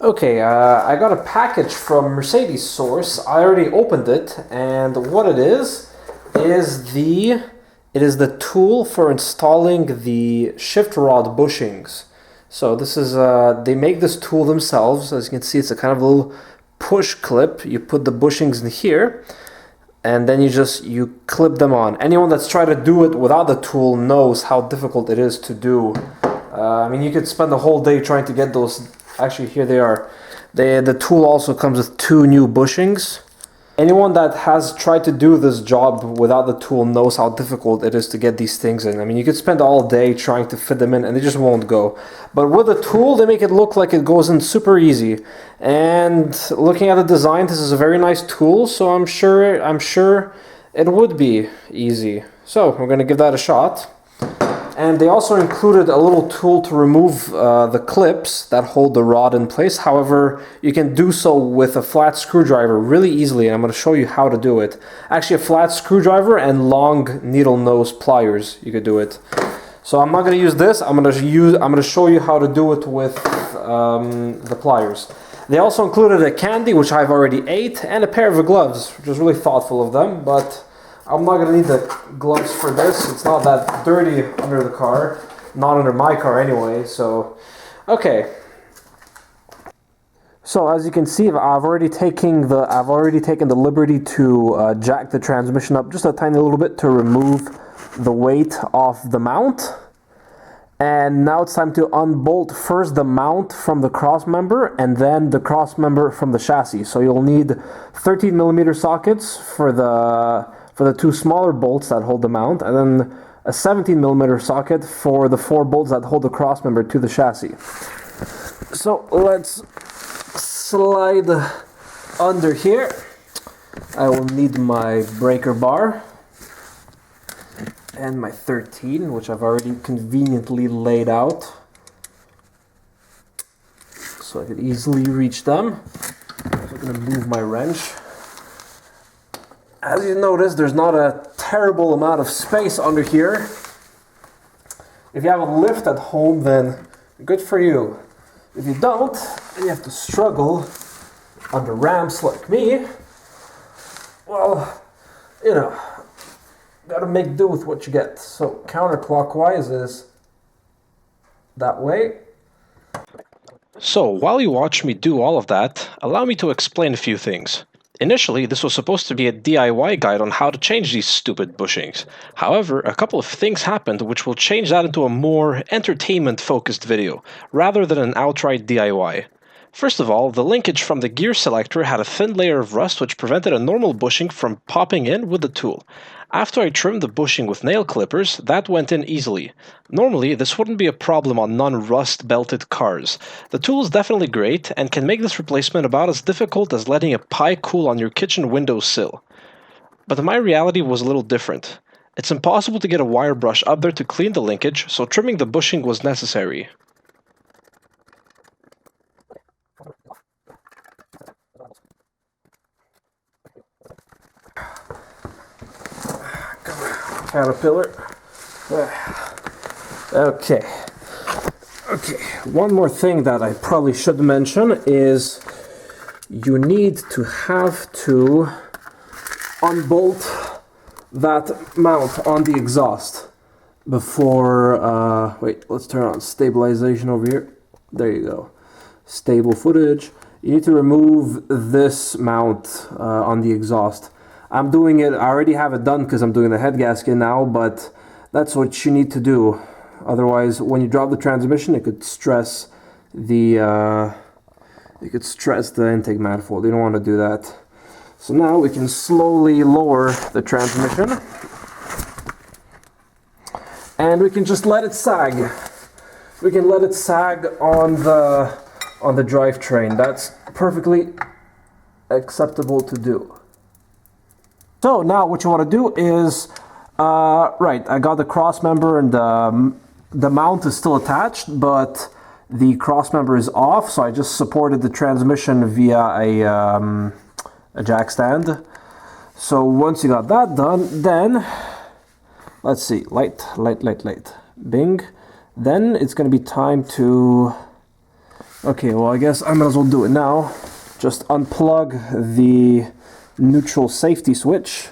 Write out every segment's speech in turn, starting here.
Okay, I got a package from Mercedes Source. I already opened it, and what it is the tool for installing the shift rod bushings. So this is they make this tool themselves. As you can see, it's a kind of little push clip. You put the bushings in here, and then you clip them on. Anyone that's tried to do it without the tool knows how difficult it is to do. I mean, you could spend the whole day trying to get those. Actually, here they are. The tool also comes with 2 new bushings. Anyone that has tried to do this job without the tool knows how difficult it is to get these things in. I mean, you could spend all day trying to fit them in and they just won't go. But with the tool, they make it look like it goes in super easy. And looking at the design, this is a very nice tool, so I'm sure it would be easy. So we're going to give that a shot. And they also included a little tool to remove the clips that hold the rod in place. However, you can do so with a flat screwdriver really easily, and I'm going to show you how to do it. Actually, a flat screwdriver and long needle nose pliers, you could do it. So I'm not going to use this. I'm going to show you how to do it with the pliers. They also included a candy, which I've already ate, and a pair of gloves, which was really thoughtful of them, but I'm not going to need the gloves for this. It's not that dirty under the car. Not under my car anyway, so... Okay. So as you can see, I've already taken the liberty to jack the transmission up just a tiny little bit to remove the weight off the mount. And now it's time to unbolt first the mount from the cross member and then the cross member from the chassis. So you'll need 13mm sockets for the 2 smaller bolts that hold the mount, and then a 17mm socket for the 4 bolts that hold the cross member to the chassis. So let's slide under here. I will need my breaker bar and my 13, which I've already conveniently laid out so I could easily reach them. So I'm going to move my wrench. As you notice, there's not a terrible amount of space under here. If you have a lift at home, then good for you. If you don't, and you have to struggle under ramps like me, well, you know, gotta make do with what you get. So counterclockwise is that way. So while you watch me do all of that, allow me to explain a few things. Initially, this was supposed to be a DIY guide on how to change these stupid bushings. However, a couple of things happened which will change that into a more entertainment-focused video, rather than an outright DIY. First of all, the linkage from the gear selector had a thin layer of rust which prevented a normal bushing from popping in with the tool. After I trimmed the bushing with nail clippers, that went in easily. Normally, this wouldn't be a problem on non-rust belted cars. The tool is definitely great, and can make this replacement about as difficult as letting a pie cool on your kitchen windowsill. But my reality was a little different. It's impossible to get a wire brush up there to clean the linkage, so trimming the bushing was necessary. Caterpillar. Okay. One more thing that I probably should mention is you need to have to unbolt that mount on the exhaust before, wait, let's turn on stabilization over here. There you go. Stable footage. You need to remove this mount on the exhaust. I'm doing it, I already have it done because I'm doing the head gasket now, but that's what you need to do. Otherwise, when you drop the transmission, it could stress the intake manifold. You don't want to do that. So now we can slowly lower the transmission, and we can just let it sag. We can let it sag on the drivetrain. That's perfectly acceptable to do. So now what you want to do is, right, I got the cross member and the mount is still attached, but the cross member is off, so I just supported the transmission via a jack stand. So once you got that done, then, let's see, light, bing. Then it's going to be time to Okay, well I guess I might as well do it now. Just unplug the neutral safety switch.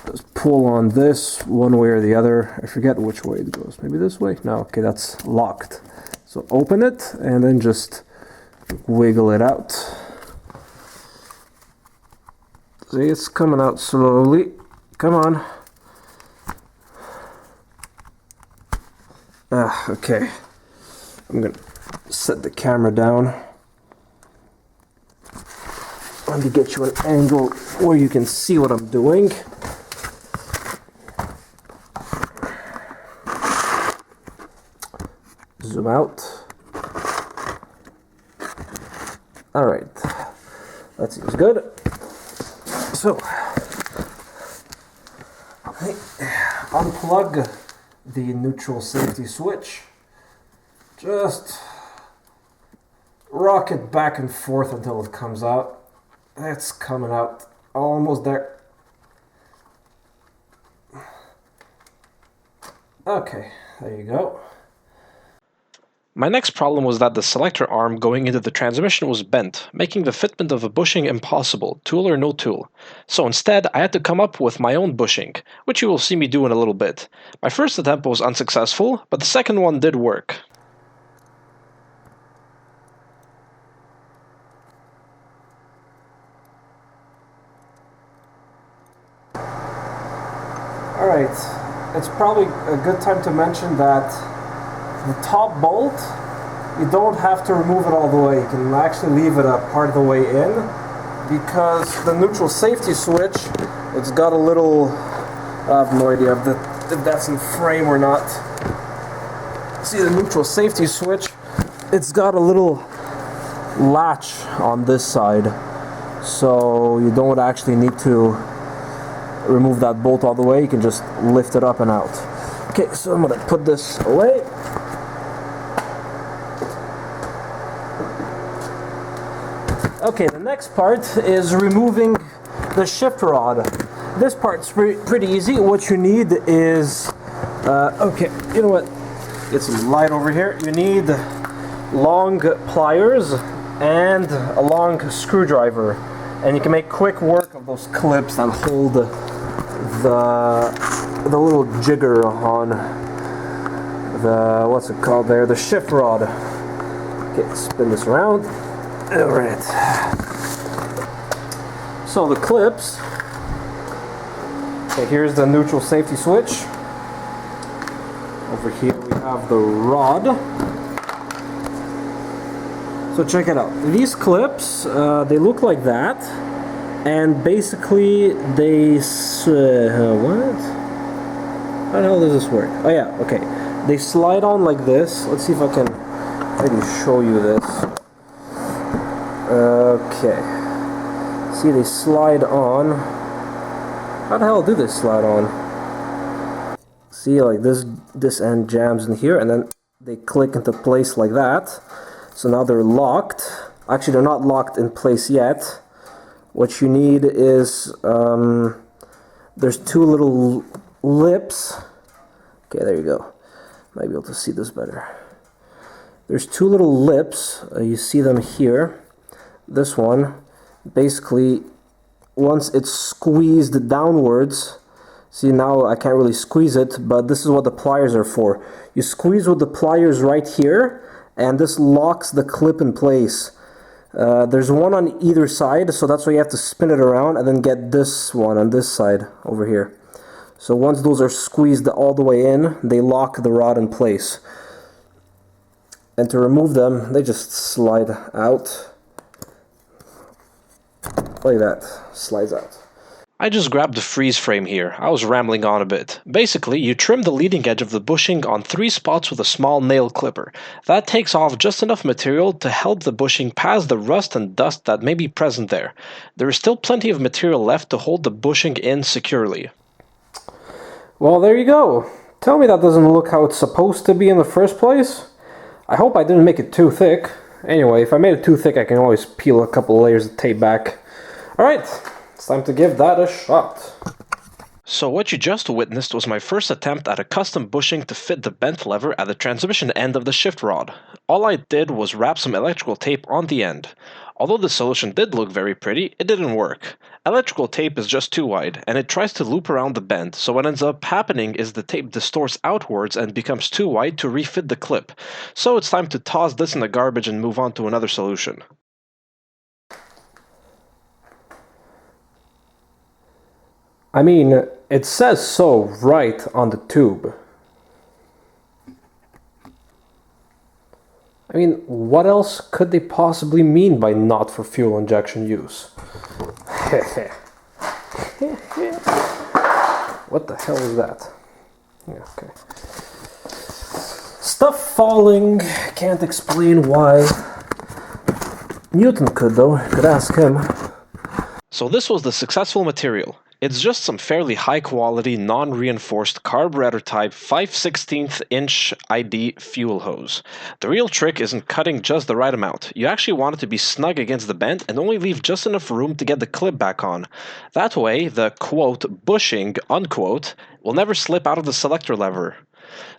Just pull on this one way or the other. I forget which way it goes. Maybe this way? No, okay, that's locked. So open it and then just wiggle it out. See, it's coming out slowly. Come on. Okay. I'm gonna set the camera down. Let me get you an angle where you can see what I'm doing. Zoom out. Alright, that seems good. So, okay, unplug the neutral safety switch. Just rock it back and forth until it comes out. It's coming out almost there. Okay, there you go. My next problem was that the selector arm going into the transmission was bent, making the fitment of a bushing impossible, tool or no tool. So instead, I had to come up with my own bushing, which you will see me do in a little bit. My first attempt was unsuccessful, but the second one did work. Alright, it's probably a good time to mention that the top bolt, you don't have to remove it all the way. You can actually leave it a part of the way in, because the neutral safety switch, it's got a little, I have no idea if that's in frame or not. See, the neutral safety switch, it's got a little latch on this side, so you don't actually need to remove that bolt all the way. You can just lift it up and out. Okay, so I'm gonna put this away. Okay, the next part is removing the shift rod. This part's pretty easy. What you need is, okay, you know what? Get some light over here. You need long pliers and a long screwdriver. And you can make quick work of those clips that hold the little jigger on the, what's it called there? The shift rod. Okay, spin this around. Alright. So the clips. Okay, here's the neutral safety switch. Over here we have the rod. So check it out. These clips, they look like that, and basically they what? How the hell does this work? Oh yeah, okay. They slide on like this. Let's see if I can maybe show you this. Okay. See, they slide on. How the hell do they slide on? See, like this end jams in here, and then they click into place like that. So now they're locked. Actually, they're not locked in place yet. What you need is, there's two little lips. Okay, there you go. Might be able to see this better. There's two little lips. You see them here. This one, basically, once it's squeezed downwards, see, now I can't really squeeze it, but this is what the pliers are for. You squeeze with the pliers right here, and this locks the clip in place. There's one on either side, so that's why you have to spin it around and then get this one on this side over here. So once those are squeezed all the way in, they lock the rod in place. And to remove them, they just slide out. Like that, slides out. I just grabbed the freeze frame here. I was rambling on a bit. Basically, you trim the leading edge of the bushing on 3 spots with a small nail clipper. That takes off just enough material to help the bushing pass the rust and dust that may be present there. There is still plenty of material left to hold the bushing in securely. Well, there you go. Tell me that doesn't look how it's supposed to be in the first place. I hope I didn't make it too thick. Anyway, if I made it too thick, I can always peel a couple layers of tape back. Alright, it's time to give that a shot. So what you just witnessed was my first attempt at a custom bushing to fit the bent lever at the transmission end of the shift rod. All I did was wrap some electrical tape on the end. Although the solution did look very pretty, it didn't work. Electrical tape is just too wide, and it tries to loop around the bend, so what ends up happening is the tape distorts outwards and becomes too wide to refit the clip. So it's time to toss this in the garbage and move on to another solution. I mean, it says so right on the tube. I mean, what else could they possibly mean by not for fuel injection use? What the hell is that? Yeah, okay. Stuff falling. Can't explain why. Newton could though. Could ask him. So this was the successful material. It's just some fairly high-quality, non-reinforced carburetor-type 5/16 inch ID fuel hose. The real trick isn't cutting just the right amount. You actually want it to be snug against the bend and only leave just enough room to get the clip back on. That way, the quote bushing unquote will never slip out of the selector lever.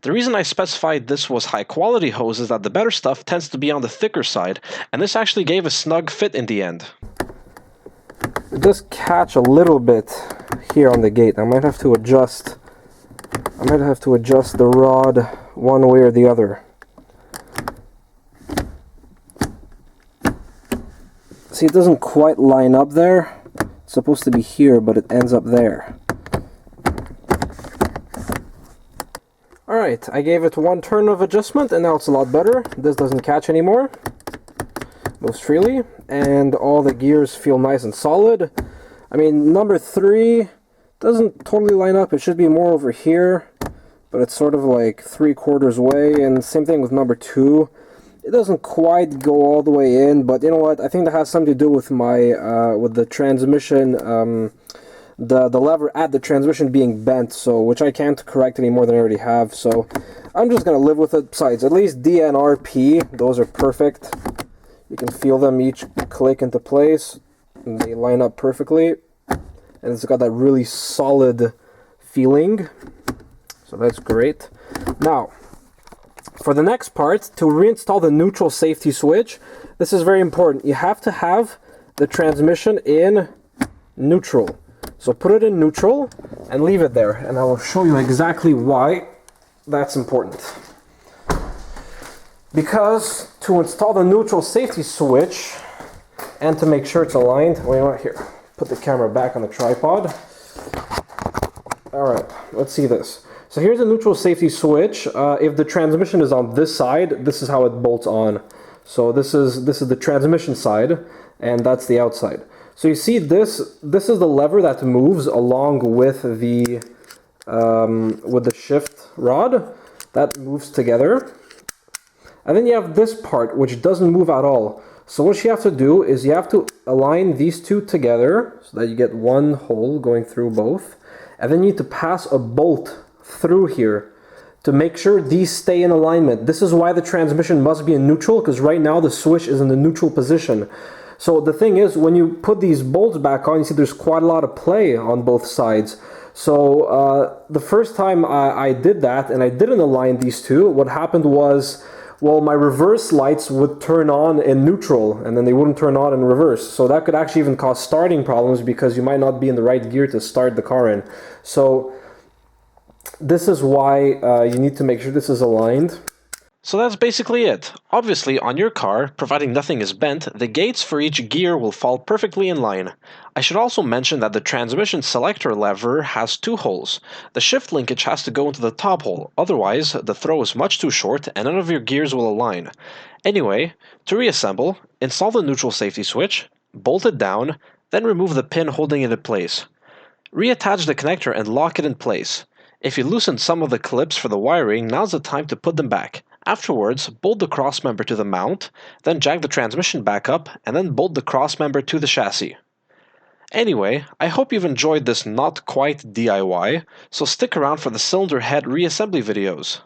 The reason I specified this was high-quality hose is that the better stuff tends to be on the thicker side, and this actually gave a snug fit in the end. It does catch a little bit here on the gate. I might have to adjust the rod one way or the other. See, it doesn't quite line up there. It's supposed to be here, but it ends up there. Alright, I gave it one turn of adjustment and now it's a lot better. This doesn't catch anymore. Moves freely, and all the gears feel nice and solid. I mean, number 3 doesn't totally line up. It should be more over here, but it's sort of like 3/4 way, and same thing with number 2. It doesn't quite go all the way in, but you know what? I think that has something to do with my with the transmission, the lever at the transmission being bent, so which I can't correct any more than I already have. So I'm just gonna live with it. Besides, at least DNRP, those are perfect. You can feel them each click into place, and they line up perfectly, and it's got that really solid feeling, so that's great. Now, for the next part, to reinstall the neutral safety switch, this is very important. You have to have the transmission in neutral. So put it in neutral and leave it there, and I will show you exactly why that's important. Because to install the neutral safety switch and to make sure it's aligned, well, you know what, here, put the camera back on the tripod. Alright, let's see this. So here's the neutral safety switch. If the transmission is on this side, this is how it bolts on. So this is the transmission side, and that's the outside. So you see this is the lever that moves along with the shift rod. That moves together. And then you have this part, which doesn't move at all. So what you have to do is you have to align these two together so that you get one hole going through both. And then you need to pass a bolt through here to make sure these stay in alignment. This is why the transmission must be in neutral, because right now the switch is in the neutral position. So the thing is, when you put these bolts back on, you see there's quite a lot of play on both sides. So the first time I did that, and I didn't align these two, what happened was, well, my reverse lights would turn on in neutral, and then they wouldn't turn on in reverse. So that could actually even cause starting problems, because you might not be in the right gear to start the car in. So this is why you need to make sure this is aligned. So that's basically it. Obviously, on your car, providing nothing is bent, the gates for each gear will fall perfectly in line. I should also mention that the transmission selector lever has 2 holes. The shift linkage has to go into the top hole, otherwise the throw is much too short and none of your gears will align. Anyway, to reassemble, install the neutral safety switch, bolt it down, then remove the pin holding it in place. Reattach the connector and lock it in place. If you loosened some of the clips for the wiring, now's the time to put them back. Afterwards, bolt the crossmember to the mount, then jack the transmission back up, and then bolt the crossmember to the chassis. Anyway, I hope you've enjoyed this not quite DIY, so stick around for the cylinder head reassembly videos.